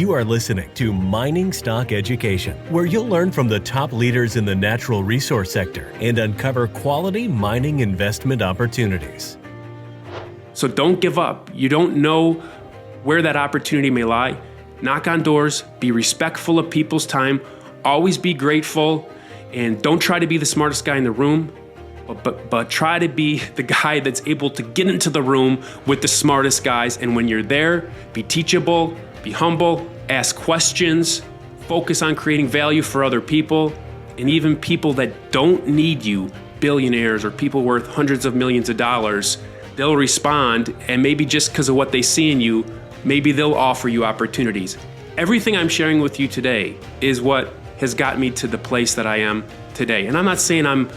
You are listening to Mining Stock Education, where you'll learn from the top leaders in the natural resource sector and uncover quality mining investment opportunities. So don't give up. You don't know where that opportunity may lie. Knock on doors, be respectful of people's time, always be grateful, and don't try to be the smartest guy in the room, but try to be the guy that's able to get into the room with the smartest guys. And when you're there, be teachable, be humble, ask questions, focus on creating value for other people, and even people that don't need you, billionaires or people worth hundreds of millions of dollars, they'll respond, and maybe just because of what they see in you, maybe they'll offer you opportunities. Everything I'm sharing with you today is what has got me to the place that I am today. And I'm not saying I'm,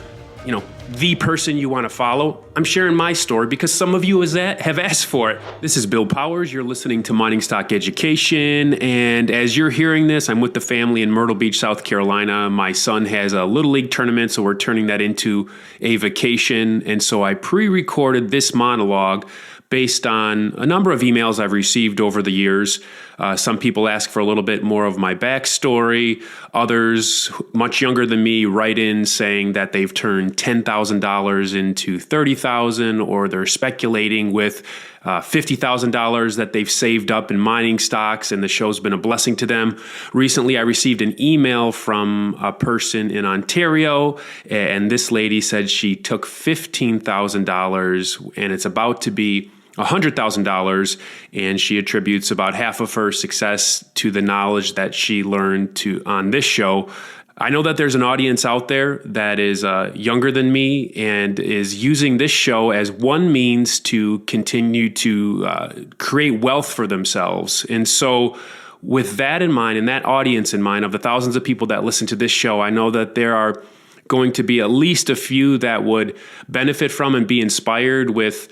the person you want to follow. I'm sharing my story because some of you have asked for it. This is Bill Powers. You're listening to Mining Stock Education. And as you're hearing this, I'm with the family in Myrtle Beach, South Carolina. My son has a Little League tournament, so we're turning that into a vacation. And so I pre-recorded this monologue based on a number of emails I've received over the years. Some people ask for a little bit more of my backstory. Others, much younger than me, write in saying that they've turned $10,000 into $30,000, or they're speculating with $50,000 that they've saved up in mining stocks, and the show's been a blessing to them. Recently, I received an email from a person in Ontario, and this lady said she took $15,000, and it's about to be $100,000, and she attributes about half of her success to the knowledge that she learned on this show. I know that there's an audience out there that is younger than me and is using this show as one means to continue to create wealth for themselves. And so with that in mind, and that audience in mind, of the thousands of people that listen to this show, I know that there are going to be at least a few that would benefit from and be inspired with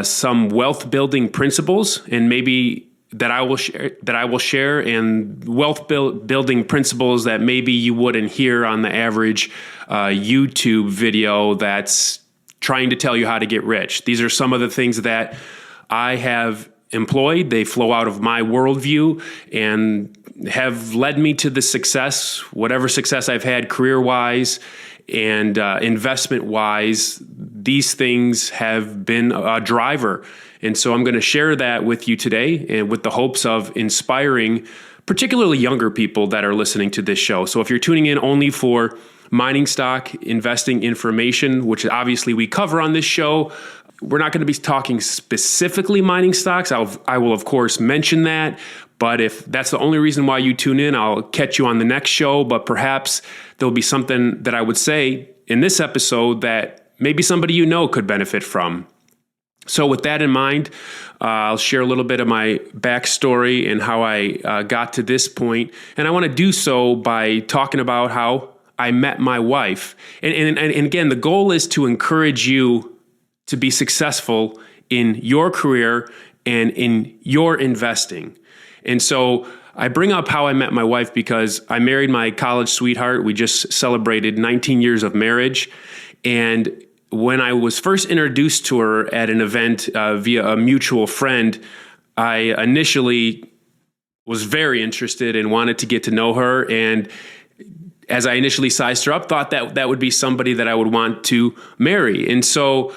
some wealth building principles, and maybe that I will share, and wealth building principles that maybe you wouldn't hear on the average YouTube video that's trying to tell you how to get rich. These are some of the things that I have employed. They flow out of my worldview and have led me to the success, whatever success I've had career-wise and investment-wise. These things have been a driver. And so I'm going to share that with you today, and with the hopes of inspiring particularly younger people that are listening to this show. So if you're tuning in only for mining stock investing information, which obviously we cover on this show, we're not going to be talking specifically mining stocks. I will, of course, mention that. But if that's the only reason why you tune in, I'll catch you on the next show. But perhaps there'll be something that I would say in this episode that maybe somebody you know could benefit from. So with that in mind, I'll share a little bit of my backstory and how I got to this point. And I want to do so by talking about how I met my wife. And again, the goal is to encourage you to be successful in your career and in your investing. And so I bring up how I met my wife because I married my college sweetheart. We just celebrated 19 years of marriage. And when I was first introduced to her at an event via a mutual friend, I initially was very interested and wanted to get to know her. And as I initially sized her up, thought that would be somebody that I would want to marry. And so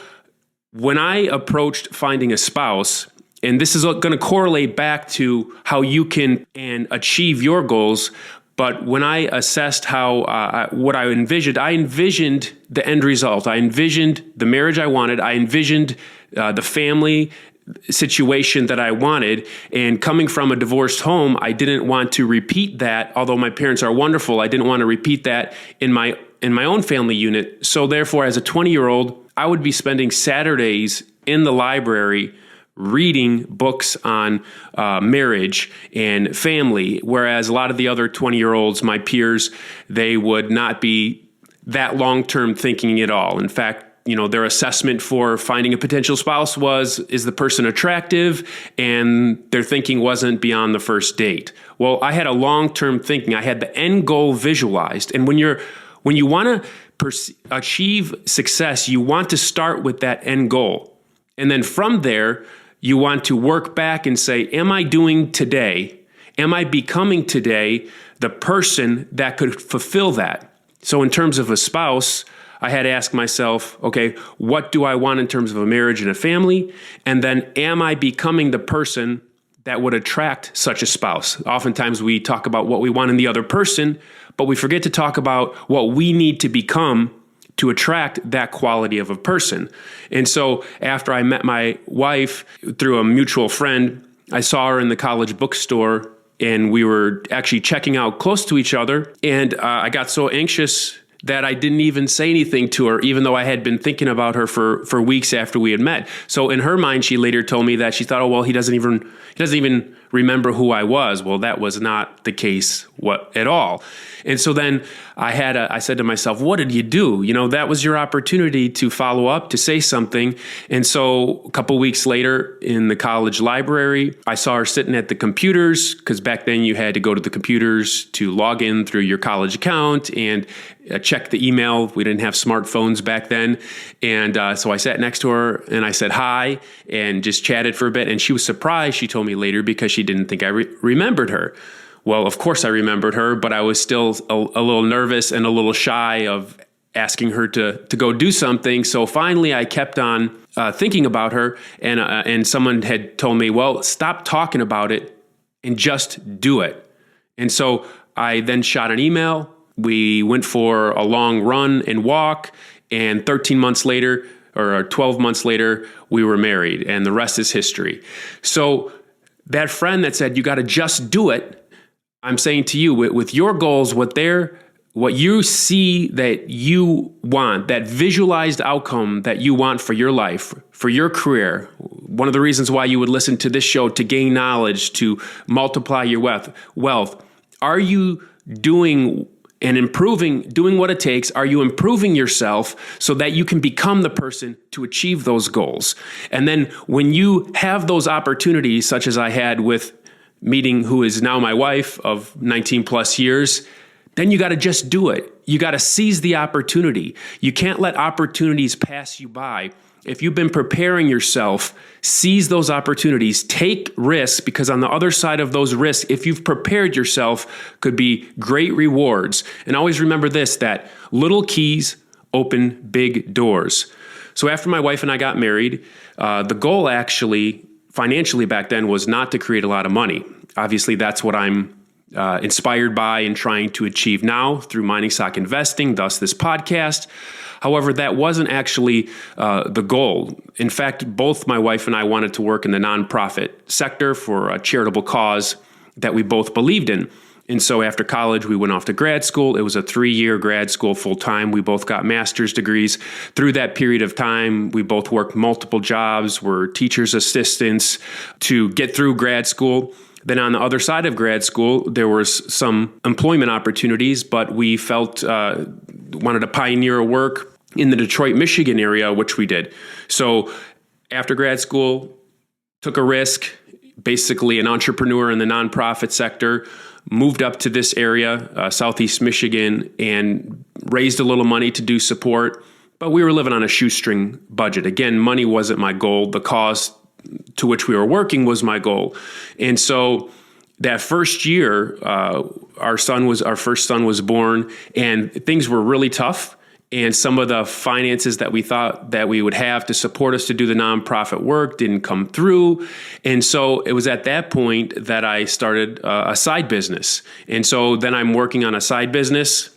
when I approached finding a spouse, and this is going to correlate back to how you can achieve your goals, but when I assessed what I envisioned the end result. I envisioned the marriage I wanted. I envisioned the family situation that I wanted. And coming from a divorced home, I didn't want to repeat that. Although my parents are wonderful, I didn't want to repeat that in my own family unit. So therefore, as a 20-year-old, I would be spending Saturdays in the library reading books on marriage and family, whereas a lot of the other 20-year-olds, my peers, they would not be that long-term thinking at all. In fact, their assessment for finding a potential spouse is the person attractive, and their thinking wasn't beyond the first date. Well, I had a long-term thinking. I had the end goal visualized. And when you want to achieve success, you want to start with that end goal. And then from there, you want to work back and say, am I doing today Am I becoming today the person that could fulfill that? So in terms of a spouse, I had to ask myself, okay, what do I want in terms of a marriage and a family? And then am I becoming the person that would attract such a spouse? Oftentimes we talk about what we want in the other person, but we forget to talk about what we need to become to attract that quality of a person. And so after I met my wife through a mutual friend, I saw her in the college bookstore and we were actually checking out close to each other. And I got so anxious that I didn't even say anything to her, even though I had been thinking about her for weeks after we had met. So in her mind, she later told me that she thought, oh, well, he doesn't even remember who I was. Well, that was not the case at all. And so then I said to myself, what did you do? That was your opportunity to follow up, to say something. And so a couple weeks later in the college library, I saw her sitting at the computers, because back then you had to go to the computers to log in through your college account and check the email. We didn't have smartphones back then. And so I sat next to her and I said hi and just chatted for a bit. And she was surprised, she told me later, because she didn't think I remembered her. Well, of course I remembered her, but I was still a little nervous and a little shy of asking her to go do something. So finally I kept on thinking about her, and someone had told me, well, stop talking about it and just do it. And so I then shot an email. We went for a long run and walk, and 13 months later, or 12 months later, we were married, and the rest is history. So that friend that said, you got to just do it, I'm saying to you, with your goals, what you see that you want, that visualized outcome that you want for your life, for your career, one of the reasons why you would listen to this show, to gain knowledge, to multiply your wealth, are you doing what it takes? Are you improving yourself so that you can become the person to achieve those goals? And then when you have those opportunities, such as I had with meeting who is now my wife of 19 plus years, then you got to just do it. You got to seize the opportunity. You can't let opportunities pass you by. If you've been preparing yourself, seize those opportunities, take risks, because on the other side of those risks, if you've prepared yourself, could be great rewards. And always remember this, that little keys open big doors. So after my wife and I got married, the goal actually financially back then was not to create a lot of money. Obviously, that's what I'm inspired by and trying to achieve now through mining stock investing, thus this podcast. However, that wasn't actually the goal. In fact, both my wife and I wanted to work in the nonprofit sector for a charitable cause that we both believed in. And so after college, we went off to grad school. It was a 3-year grad school full time. We both got master's degrees. Through that period of time, we both worked multiple jobs, were teachers' assistants to get through grad school. Then on the other side of grad school, there was some employment opportunities, but we felt wanted to pioneer a work in the Detroit, Michigan area, which we did. So after grad school, took a risk, basically an entrepreneur in the nonprofit sector, moved up to this area, Southeast Michigan, and raised a little money to do support. But we were living on a shoestring budget. Again, money wasn't my goal. The cause to which we were working was my goal. And so that first year, our first son was born, and things were really tough. And some of the finances that we thought that we would have to support us to do the nonprofit work didn't come through. And so it was at that point that I started a side business. And so then I'm working on a side business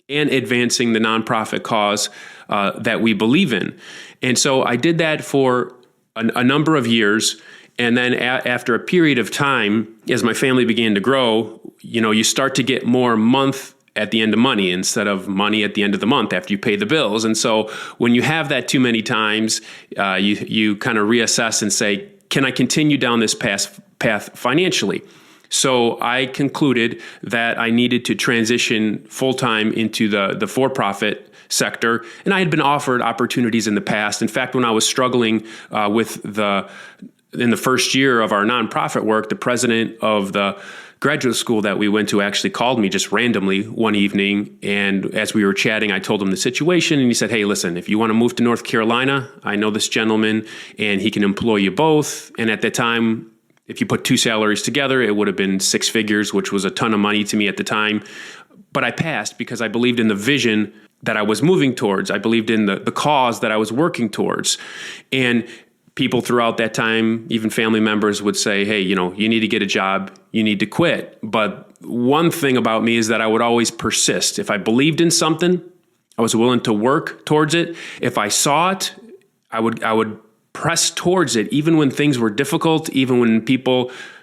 and advancing the nonprofit cause that we believe in. And so I did that for a number of years. And then after a period of time, as my family began to grow, you start to get more month at the end of money instead of money at the end of the month after you pay the bills. And so when you have that too many times, you kind of reassess and say, can I continue down this path financially? So I concluded that I needed to transition full-time into the for-profit sector. And I had been offered opportunities in the past. In fact, when I was struggling in the first year of our nonprofit work, the president of the graduate school that we went to actually called me just randomly one evening. And as we were chatting, I told him the situation. And he said, hey, listen, if you want to move to North Carolina, I know this gentleman and he can employ you both. And at that time, If you put two salaries together, it would have been six figures, which was a ton of money to me at the time. But I passed because I believed in the vision that I was moving towards. I believed in the cause that I was working towards. And people throughout that time, even family members, would say, hey, you need to get a job, you need to quit. But one thing about me is that I would always persist. If I believed in something, I was willing to work towards it. If I saw it, I would press towards it, even when things were difficult, even when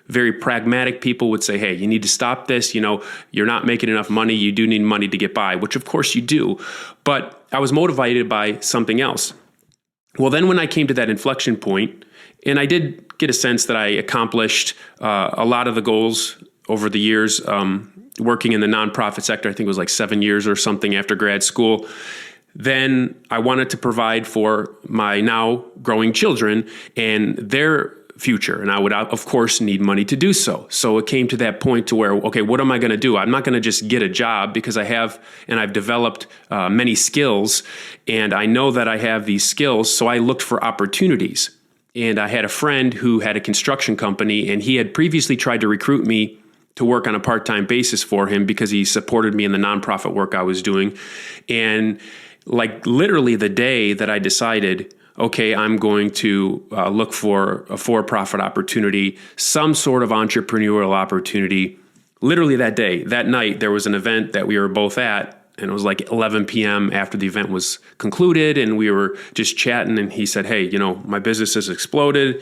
very pragmatic people would say, hey, you need to stop this. You're not making enough money. You do need money to get by, which of course you do. But I was motivated by something else. Well, then when I came to that inflection point, and I did get a sense that I accomplished a lot of the goals over the years, working in the nonprofit sector, I think it was like 7 years or something after grad school. Then I wanted to provide for my now growing children and their future. And I would, of course, need money to do so. So it came to that point to where, okay, what am I going to do? I'm not going to just get a job because I've developed many skills, and I know that I have these skills. So I looked for opportunities. And I had a friend who had a construction company, and he had previously tried to recruit me to work on a part-time basis for him because he supported me in the nonprofit work I was doing. And like literally the day that I decided, okay, I'm going to look for a for-profit opportunity, some sort of entrepreneurial opportunity. Literally that night, there was an event that we were both at, and it was like 11 p.m. after the event was concluded, and we were just chatting, and he said, hey, my business has exploded.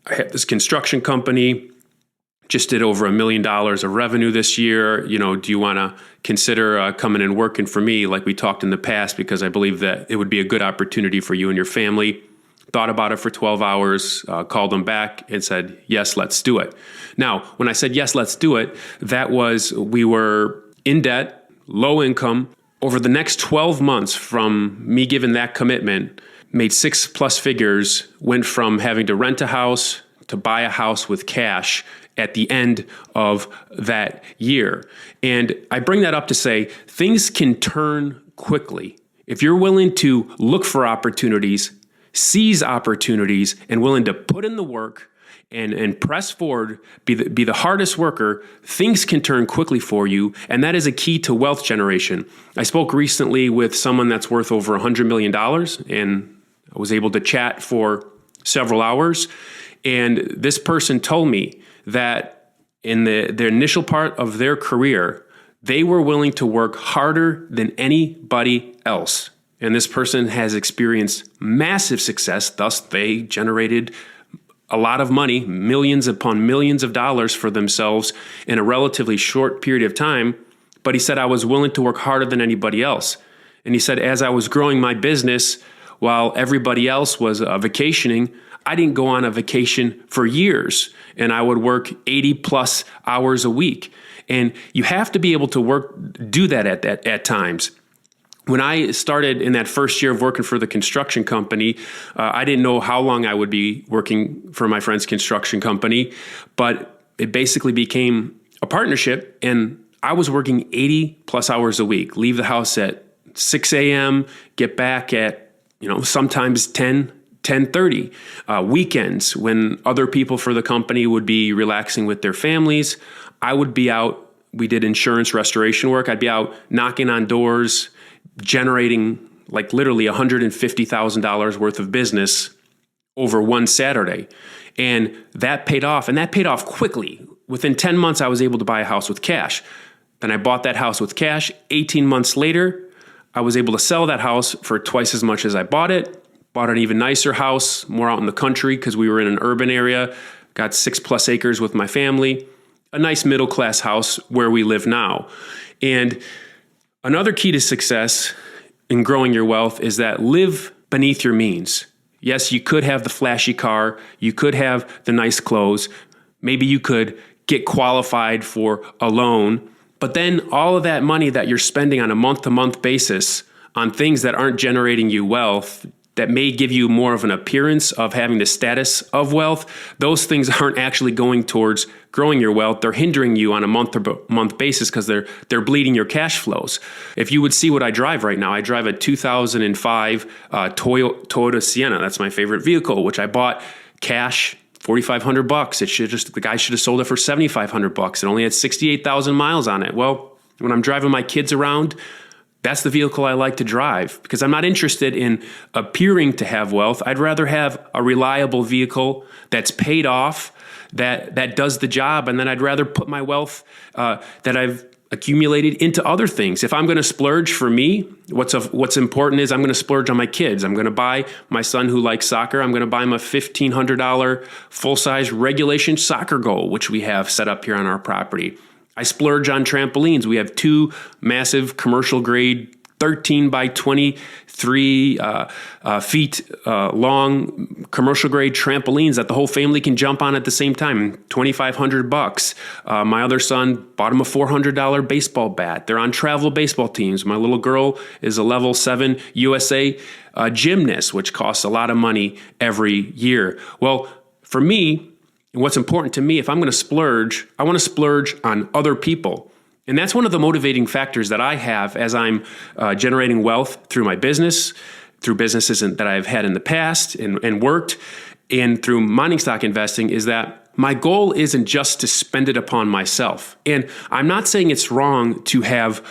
I have this construction company, just did over $1 million of revenue this year. Do you want to consider coming and working for me like we talked in the past, because I believe that it would be a good opportunity for you and your family. Thought about it for 12 hours, called him back and said, yes, let's do it. Now, when I said, yes, let's do it, we were in debt, low income. Over the next 12 months from me giving that commitment, made 6+ figures, went from having to rent a house to buy a house with cash at the end of that year. And I bring that up to say things can turn quickly. If you're willing to look for opportunities, seize opportunities, and willing to put in the work and press forward, be the hardest worker, things can turn quickly for you. And that is a key to wealth generation. I spoke recently with someone that's worth over $100 million, and I was able to chat for several hours. And this person told me that in the initial part of their career, they were willing to work harder than anybody else. And this person has experienced massive success. Thus, they generated a lot of money, millions upon millions of dollars for themselves in a relatively short period of time. But he said, I was willing to work harder than anybody else. And he said, as I was growing my business, while everybody else was vacationing, I didn't go on a vacation for years, and I would work 80+ hours a week. And you have to be able to do that at times. When I started in that first year of working for the construction company, I didn't know how long I would be working for my friend's construction company, but it basically became a partnership, and I was working 80+ hours a week, leave the house at 6 a.m., get back at, sometimes 10:30. Weekends, when other people for the company would be relaxing with their families, I would be out. We did insurance restoration work. I'd be out knocking on doors, generating like literally $150,000 worth of business over one Saturday. And that paid off, and that paid off quickly. Within 10 months, I was able to buy a house with cash. Then I bought that house with cash. 18 months later, I was able to sell that house for twice as much as I bought it. Bought an even nicer house, more out in the country because we were in an urban area. Got 6+ acres with my family. A nice middle-class house where we live now. And another key to success in growing your wealth is that live beneath your means. Yes, you could have the flashy car. You could have the nice clothes. Maybe you could get qualified for a loan. But then all of that money that you're spending on a month-to-month basis on things that aren't generating you wealth, that may give you more of an appearance of having the status of wealth, those things aren't actually going towards growing your wealth. They're hindering you on a month-to-month basis because they're bleeding your cash flows. If you would see what I drive right now, I drive a 2005 Toyota Sienna. That's my favorite vehicle, which I bought cash $4,500. The guy should have sold it for $7,500. It only had 68,000 miles on it. Well, when I'm driving my kids around, that's the vehicle I like to drive because I'm not interested in appearing to have wealth. I'd rather have a reliable vehicle that's paid off, that does the job, and then I'd rather put my wealth that I've accumulated into other things. If I'm going to splurge for me, what's important is I'm going to splurge on my kids. I'm going to buy my son who likes soccer. I'm going to buy him a $1,500 full-size regulation soccer goal, which we have set up here on our property. I splurge on trampolines. We have 2 massive commercial grade 13 by 23 feet long commercial grade trampolines that the whole family can jump on at the same time. $2,500. My other son bought him a $400 baseball bat. They're on travel baseball teams. My little girl is a level 7 USA gymnast, which costs a lot of money every year. Well, for me, and what's important to me, if I'm going to splurge, I want to splurge on other people. And that's one of the motivating factors that I have as I'm generating wealth through my business, through businesses that I've had in the past and worked, and through mining stock investing, is that my goal isn't just to spend it upon myself. And I'm not saying it's wrong to have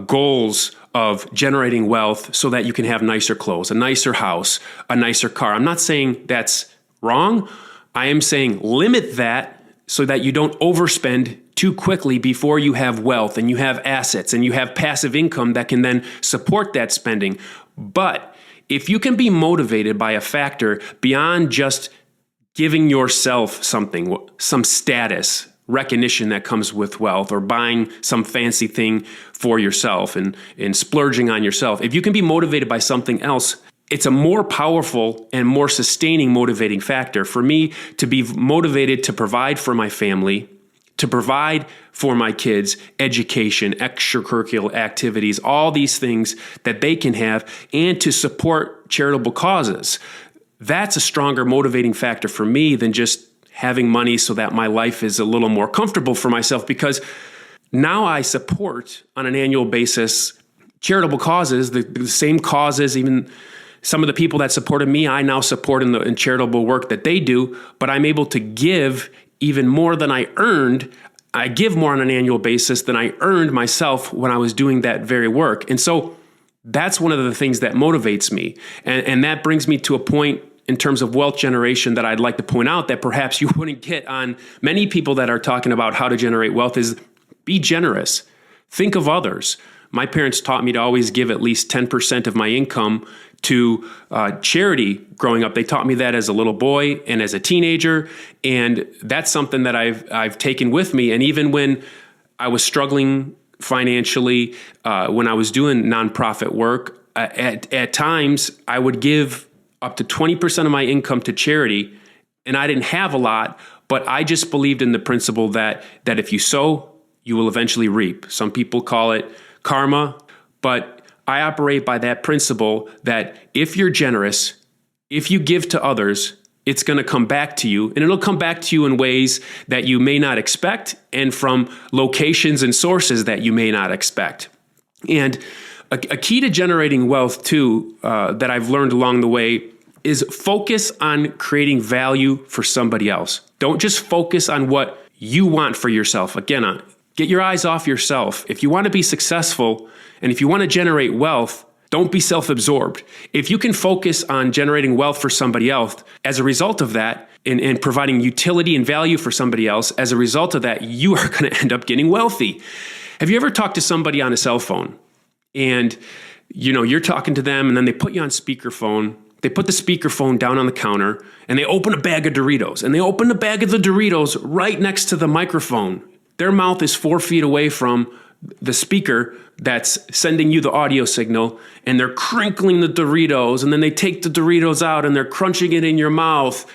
goals of generating wealth so that you can have nicer clothes, a nicer house, a nicer car. I'm not saying that's wrong. I am saying limit that so that you don't overspend too quickly before you have wealth and you have assets and you have passive income that can then support that spending. But if you can be motivated by a factor beyond just giving yourself something, some status, recognition that comes with wealth, or buying some fancy thing for yourself and splurging on yourself, if you can be motivated by something else, it's a more powerful and more sustaining motivating factor for me to be motivated to provide for my family, to provide for my kids' education, extracurricular activities, all these things that they can have, and to support charitable causes. That's a stronger motivating factor for me than just having money so that my life is a little more comfortable for myself, because now I support on an annual basis charitable causes, the same causes, even some of the people that supported me, I now support in charitable work that they do, but I'm able to give even more than I earned. I give more on an annual basis than I earned myself when I was doing that very work. And so that's one of the things that motivates me. And that brings me to a point in terms of wealth generation that I'd like to point out that perhaps you wouldn't get on many people that are talking about how to generate wealth is be generous. Think of others. My parents taught me to always give at least 10% of my income to charity growing up. They taught me that as a little boy and as a teenager, and that's something that I've taken with me. And even when I was struggling financially, when I was doing nonprofit work, at times I would give up to 20% of my income to charity, and I didn't have a lot, but I just believed in the principle that if you sow, you will eventually reap. Some people call it karma, but I operate by that principle that if you're generous, if you give to others, it's going to come back to you, and it'll come back to you in ways that you may not expect and from locations and sources that you may not expect. And a key to generating wealth too, that I've learned along the way, is focus on creating value for somebody else. Don't just focus on what you want for yourself. Again, get your eyes off yourself. If you want to be successful and if you want to generate wealth, don't be self-absorbed. If you can focus on generating wealth for somebody else, as a result of that, and providing utility and value for somebody else, as a result of that, you are going to end up getting wealthy. Have you ever talked to somebody on a cell phone and you're talking to them and then they put you on speakerphone? They put the speakerphone down on the counter and they open a bag of Doritos, and they open the bag of the Doritos right next to the microphone. Their mouth is 4 feet away from the speaker that's sending you the audio signal, and they're crinkling the Doritos, and then they take the Doritos out and they're crunching it in your mouth.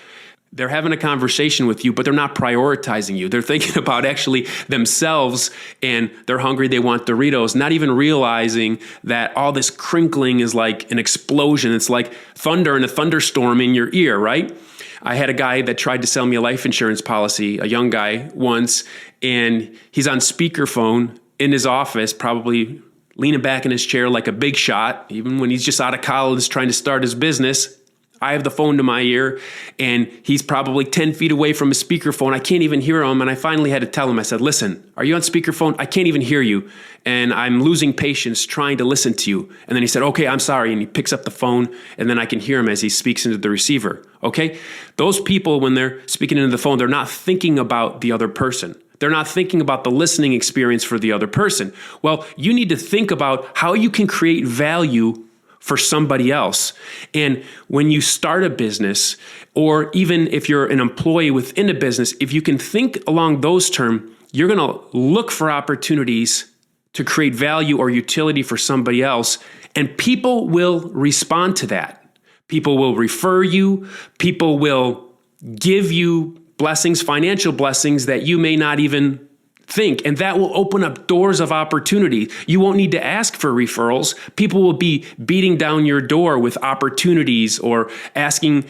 They're having a conversation with you, but they're not prioritizing you. They're thinking about actually themselves, and they're hungry. They want Doritos, not even realizing that all this crinkling is like an explosion. It's like thunder and a thunderstorm in your ear, right? I had a guy that tried to sell me a life insurance policy, a young guy once, and he's on speakerphone in his office, probably leaning back in his chair like a big shot, even when he's just out of college trying to start his business. I have the phone to my ear and he's probably 10 feet away from a speakerphone. I can't even hear him. And I finally had to tell him, I said, listen, are you on speakerphone? I can't even hear you. And I'm losing patience trying to listen to you. And then he said, okay, I'm sorry. And he picks up the phone and then I can hear him as he speaks into the receiver. Okay. Those people, when they're speaking into the phone, they're not thinking about the other person. They're not thinking about the listening experience for the other person. Well, you need to think about how you can create value for somebody else. And when you start a business, or even if you're an employee within a business, if you can think along those terms, you're going to look for opportunities to create value or utility for somebody else, and people will respond to that. People will refer you. People will give you blessings, financial blessings that you may not even think. And that will open up doors of opportunity. You won't need to ask for referrals. People will be beating down your door with opportunities or asking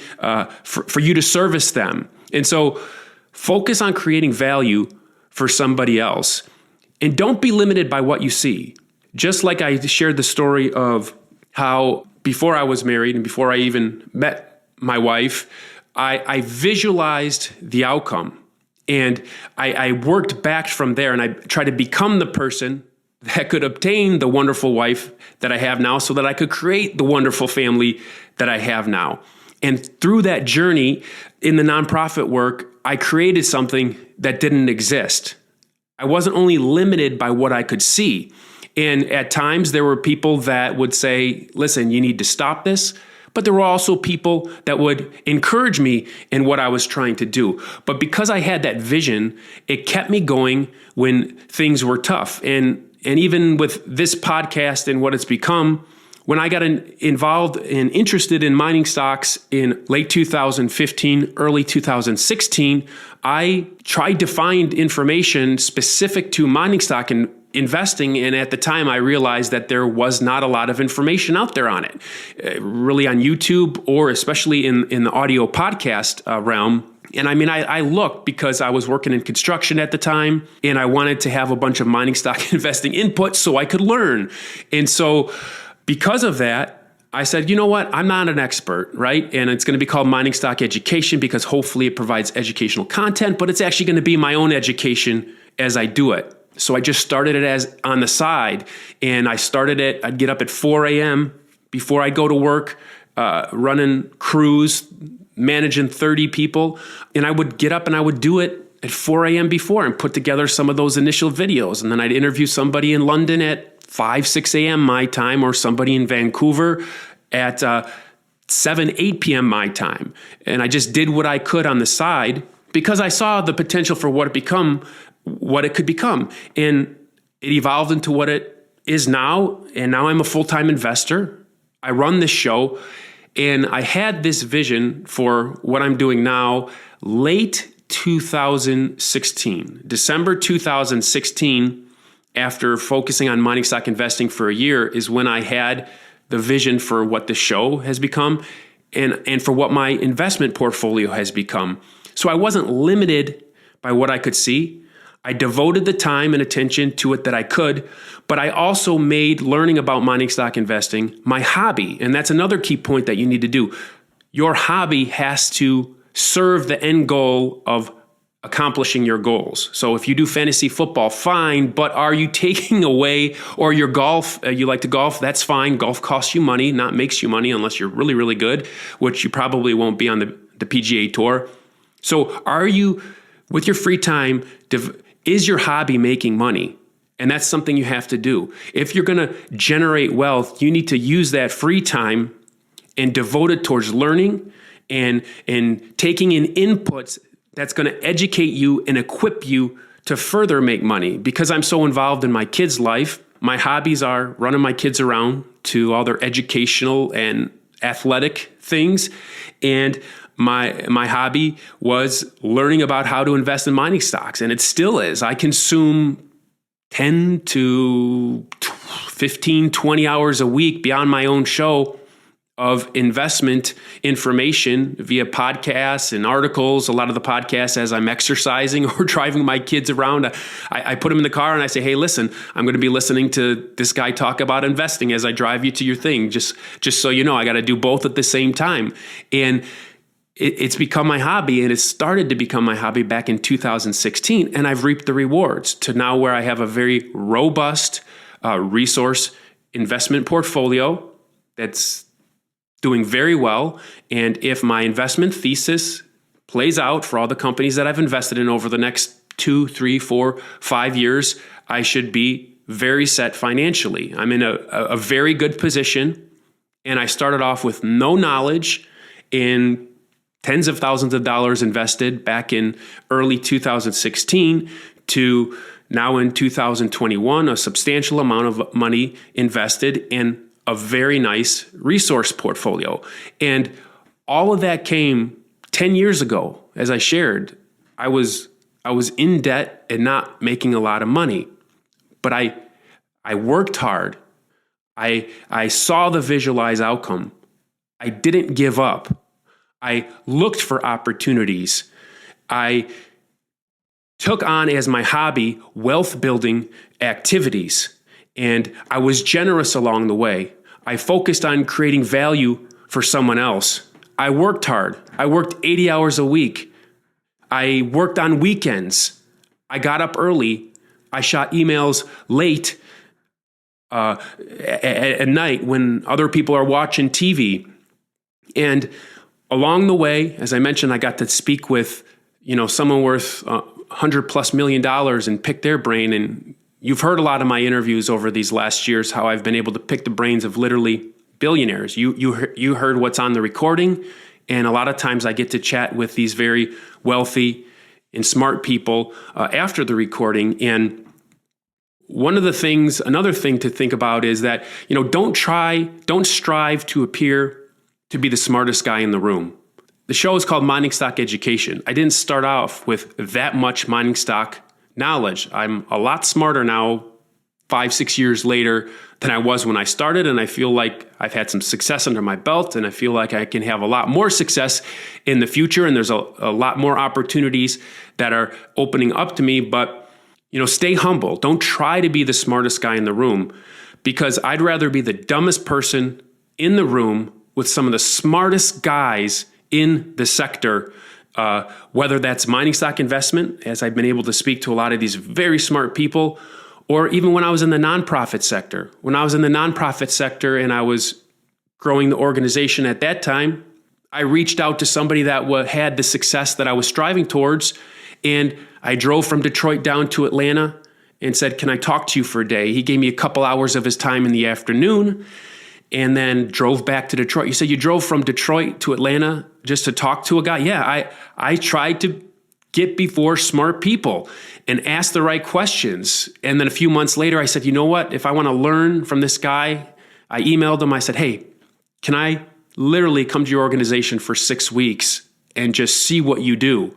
for you to service them. And so focus on creating value for somebody else. And don't be limited by what you see. Just like I shared the story of how before I was married and before I even met my wife, I visualized the outcome, and I worked back from there, and I tried to become the person that could obtain the wonderful wife that I have now so that I could create the wonderful family that I have now. And through that journey in the nonprofit work, I created something that didn't exist. I wasn't only limited by what I could see. And at times there were people that would say, listen, you need to stop this. But there were also people that would encourage me in what I was trying to do. But because I had that vision, it kept me going when things were tough. And even with this podcast and what it's become, when I got involved and interested in mining stocks in late 2015, early 2016, I tried to find information specific to mining stock and investing. And at the time, I realized that there was not a lot of information out there on it, really on YouTube or especially in the audio podcast realm. And I mean, I looked because I was working in construction at the time and I wanted to have a bunch of mining stock investing inputs so I could learn. And so because of that, I said, you know what? I'm not an expert, right? And it's going to be called Mining Stock Education because hopefully it provides educational content, but it's actually going to be my own education as I do it. So I just started it as on the side, and I started it. I'd get up at 4 a.m. before I go to work, running crews, managing 30 people. And I would get up and I would do it at 4 a.m. before and put together some of those initial videos. And then I'd interview somebody in London at 5, 6 a.m. my time, or somebody in Vancouver at 7, 8 p.m. my time. And I just did what I could on the side because I saw the potential for what it could become. And it evolved into what it is now. And now I'm a full-time investor. I run this show, and I had this vision for what I'm doing now late 2016, December 2016, after focusing on mining stock investing for a year is when I had the vision for what the show has become and for what my investment portfolio has become. So I wasn't limited by what I could see. I devoted the time and attention to it that I could, but I also made learning about mining stock investing my hobby. And that's another key point that you need to do. Your hobby has to serve the end goal of accomplishing your goals. So if you do fantasy football, fine, but are you taking away, or your golf, you like to golf, that's fine. Golf costs you money, not makes you money unless you're really, really good, which you probably won't be on the PGA Tour. So are you, with your free time, is your hobby making money? And that's something you have to do. If you're going to generate wealth, you need to use that free time and devote it towards learning and taking in inputs that's going to educate you and equip you to further make money. Because I'm so involved in my kids' life, my hobbies are running my kids around to all their educational and athletic things. And my hobby was learning about how to invest in mining stocks. And it still is. I consume 10 to 15, 20 hours a week beyond my own show of investment information via podcasts and articles. A lot of the podcasts as I'm exercising or driving my kids around, I put them in the car and I say, hey, listen, I'm going to be listening to this guy talk about investing as I drive you to your thing. Just so you know, I got to do both at the same time. And it's become my hobby, and it started to become my hobby back in 2016. And I've reaped the rewards to now where I have a very robust resource investment portfolio that's doing very well. And if my investment thesis plays out for all the companies that I've invested in over the next 2, 3, 4, 5 years, I should be very set financially. I'm in a very good position. And I started off with no knowledge in tens of thousands of dollars invested back in early 2016 to now in 2021, a substantial amount of money invested in a very nice resource portfolio. And all of that came 10 years ago. As I shared, I was in debt and not making a lot of money, but I worked hard. I saw the visualized outcome. I didn't give up. I looked for opportunities. I took on as my hobby wealth building activities, and I was generous along the way. I focused on creating value for someone else. I worked hard. I worked 80 hours a week. I worked on weekends. I got up early. I shot emails late at night when other people are watching TV. And along the way, as I mentioned, I got to speak with someone worth $100+ million and pick their brain. And you've heard a lot of my interviews over these last years, how I've been able to pick the brains of literally billionaires. You heard what's on the recording. And a lot of times I get to chat with these very wealthy and smart people after the recording. And another thing to think about is that, don't strive to appear to be the smartest guy in the room. The show is called Mining Stock Education. I didn't start off with that much mining stock knowledge. I'm a lot smarter now, 5-6 years later, than I was when I started. And I feel like I've had some success under my belt, and I feel like I can have a lot more success in the future. And there's a lot more opportunities that are opening up to me. But, stay humble. Don't try to be the smartest guy in the room, because I'd rather be the dumbest person in the room with some of the smartest guys in the sector, whether that's mining stock investment, as I've been able to speak to a lot of these very smart people, or even when I was in the nonprofit sector. When I was in the nonprofit sector and I was growing the organization at that time, I reached out to somebody that had the success that I was striving towards, and I drove from Detroit down to Atlanta and said, can I talk to you for a day? He gave me a couple hours of his time in the afternoon, and then drove back to Detroit. You said you drove from Detroit to Atlanta just to talk to a guy? Yeah, I tried to get before smart people and ask the right questions. And then a few months later, I said, you know what? If I want to learn from this guy, I emailed him. I said, hey, can I literally come to your organization for 6 weeks and just see what you do?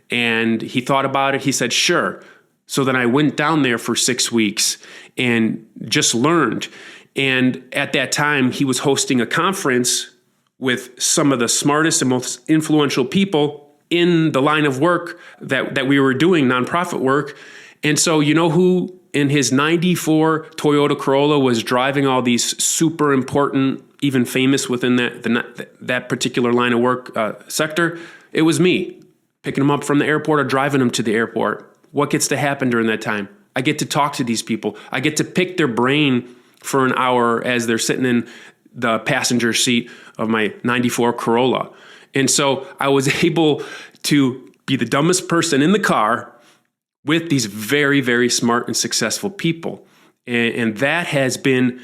And he thought about it. He said, sure. So then I went down there for 6 weeks and just learned. And at that time, he was hosting a conference with some of the smartest and most influential people in the line of work that we were doing, nonprofit work. And so you know who in his 94 Toyota Corolla was driving all these super important, even famous within that particular line of work sector? It was me, picking him up from the airport or driving him to the airport. What gets to happen during that time? I get to talk to these people. I get to pick their brain for an hour as they're sitting in the passenger seat of my 94 Corolla. And so I was able to be the dumbest person in the car with these very, very smart and successful people. And that has been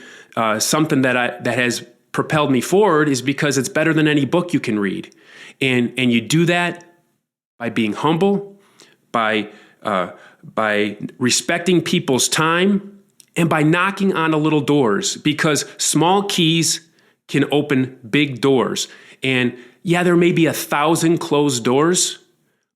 something that has propelled me forward, is because it's better than any book you can read. And you do that by being humble, by respecting people's time, and by knocking on the little doors, because small keys can open big doors. And yeah, there may be 1,000 closed doors,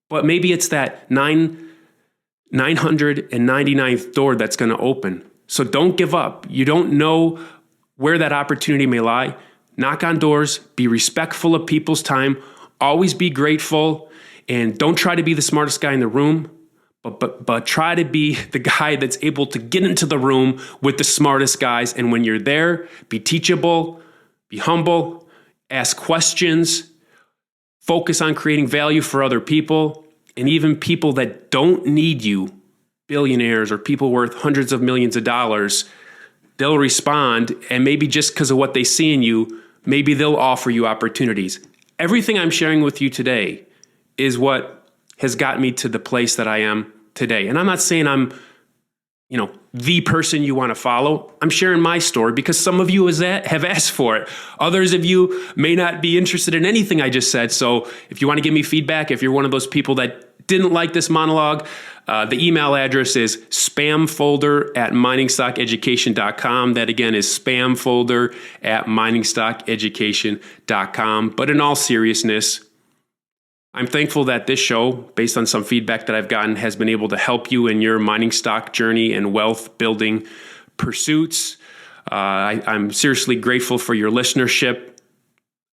but maybe it's that 999th door that's going to open. So don't give up. You don't know where that opportunity may lie. knock on doors, be respectful of people's time, always be grateful, and don't try to be the smartest guy in the room, but try to be the guy that's able to get into the room with the smartest guys. And when you're there, be teachable, be humble, ask questions, focus on creating value for other people, and even people that don't need you, billionaires or people worth hundreds of millions of dollars, they'll respond, and maybe just because of what they see in you, maybe they'll offer you opportunities. Everything I'm sharing with you today is what has got me to the place that I am today. And I'm not saying I'm, the person you want to follow. I'm sharing my story because some of you have asked for it. Others of you may not be interested in anything I just said. So if you want to give me feedback, if you're one of those people that didn't like this monologue, the email address is spamfolder@MiningStockEducation.com. That again is spamfolder@MiningStockEducation.com. But in all seriousness, I'm thankful that this show, based on some feedback that I've gotten, has been able to help you in your mining stock journey and wealth building pursuits. I'm seriously grateful for your listenership.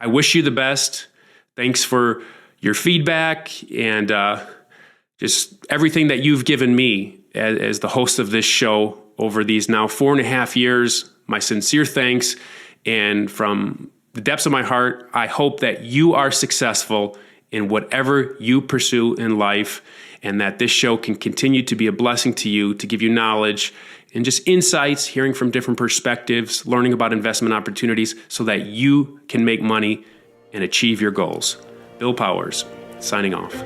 I wish you the best. Thanks for your feedback and just everything that you've given me as the host of this show over these now 4.5 years. My sincere thanks. And from the depths of my heart, I hope that you are successful in whatever you pursue in life, and that this show can continue to be a blessing to you, to give you knowledge and just insights, hearing from different perspectives, learning about investment opportunities so that you can make money and achieve your goals. Bill Powers, signing off.